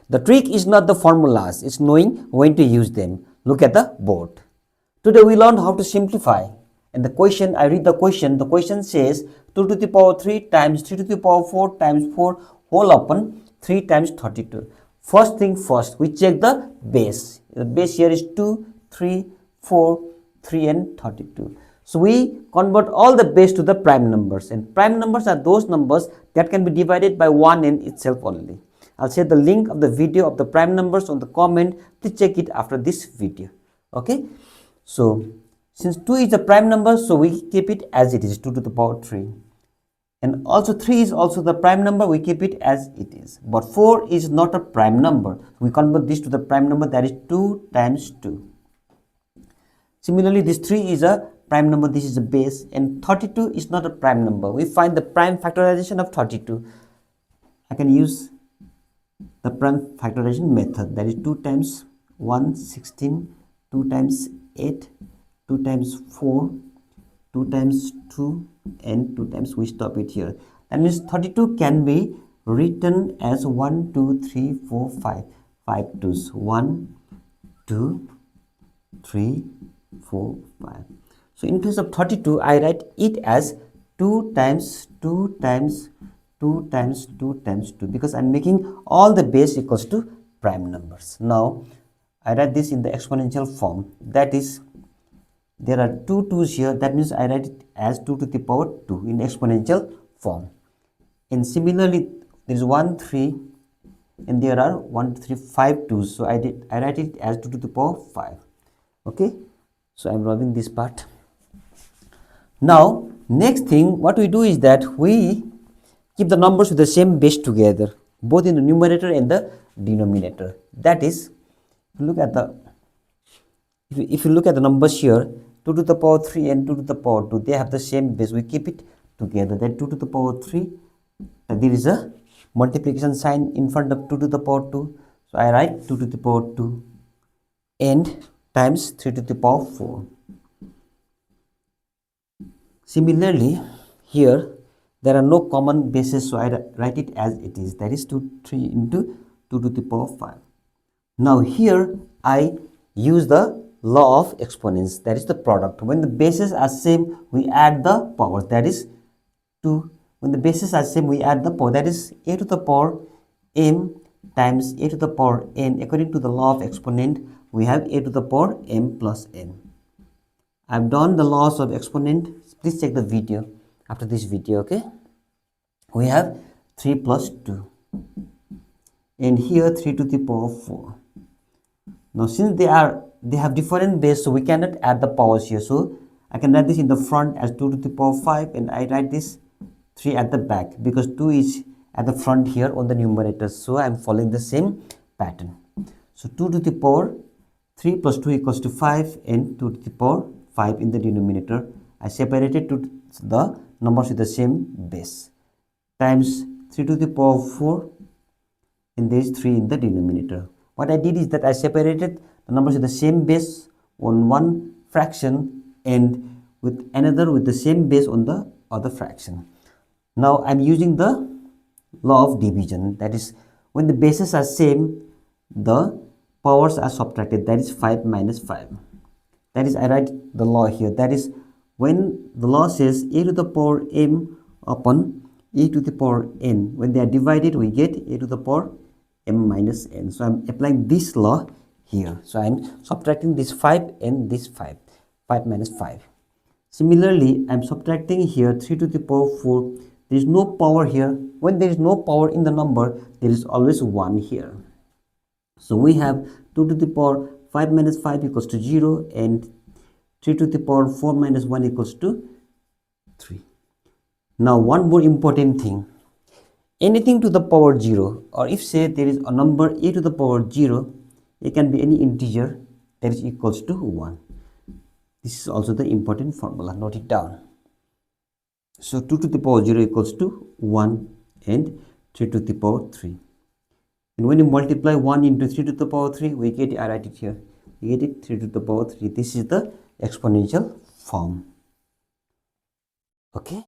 The trick is not the formulas, it's knowing when to use them. Look at the board. Today we learned how to simplify. And the question, I read the question says 2 to the power 3 times 3 to the power 4 times 4 whole upon 3 times 32. First thing first, we check the base. The base here is 2, 3, 4, 3 and 32. So we convert all the base to the prime numbers, and prime numbers are those numbers that can be divided by 1 in itself only. I'll share the link of the video of the prime numbers on the comment. Please check it after this video. Okay. So since 2 is a prime number, so we keep it as it is, 2 to the power 3. And also 3 is also the prime number, we keep it as it is. But 4 is not a prime number. We convert this to the prime number, that is 2 times 2. Similarly, this 3 is a prime number, this is a base, and 32 is not a prime number. We find the prime factorization of 32. I can use the prime factorization method, that is 2 times 1, 16, 2 times 8, 2 times 4, 2 times 2, and 2 times we stop it here. That means 32 can be written as 1, 2, 3, 4, 5. 5 twos. 1, 2, 3, 4, 5. So in case of 32, I write it as 2 times 2 times 2 times 2 times 2, because I'm making all the base equals to prime numbers. Now I write this in the exponential form, that is, there are 2 2's here, that means I write it as 2 to the power 2 in exponential form. And similarly, there is 1 3 and there are 1 2 3 5 2's, so I write it as 2 to the power 5. Okay, so I'm rubbing this part. Now next thing what we do is that we keep the numbers with the same base together, both in the numerator and the denominator. That is, if you look at the numbers here, 2 to the power 3 and 2 to the power 2, they have the same base. We keep it together. Then 2 to the power 3, there is a multiplication sign in front of 2 to the power 2. So I write 2 to the power 2 and times 3 to the power 4. Similarly, here there are no common bases, so I write it as it is. That is 2, 3 into 2 to the power 5. Now here I use the law of exponents, that is the product. When the bases are same, we add the powers, that is 2. When the bases are same, we add the power, that is a to the power m times a to the power n. According to the law of exponent, we have a to the power m plus n. I've done the laws of exponent. Please check the video after this video. Okay, we have 3 plus 2 and here 3 to the power 4. Now since they have different base, so we cannot add the powers here, so I can write this in the front as 2 to the power 5 and I write this 3 at the back, because 2 is at the front here on the numerator, so I'm following the same pattern. So 2 to the power 3 plus 2 equals to 5 and 2 to the power 5 in the denominator. I separated to the numbers with the same base, times 3 to the power 4 and there is 3 in the denominator. What I did is that I separated the numbers with the same base on one fraction and with another with the same base on the other fraction. Now I'm using the law of division, that is, when the bases are same, the powers are subtracted, that is 5 minus 5. That is, I write the law here, that is, when the law says a to the power m upon a to the power n, when they are divided, we get a to the power m minus n. So I'm applying this law here. So I'm subtracting this 5 and this 5. 5 minus 5. Similarly, I'm subtracting here 3 to the power 4. There is no power here. When there is no power in the number, there is always 1 here. So we have 2 to the power 5 minus 5 equals to 0 and 3 to the power 4 minus 1 equals to 3. Now one more important thing. Anything to the power 0, or if say there is a number a to the power 0, it can be any integer that is equals to 1. This is also the important formula, note it down. So 2 to the power 0 equals to 1 and 3 to the power 3. And when you multiply 1 into 3 to the power 3, we get it, I write it here, we get it 3 to the power 3. This is the exponential form. Okay.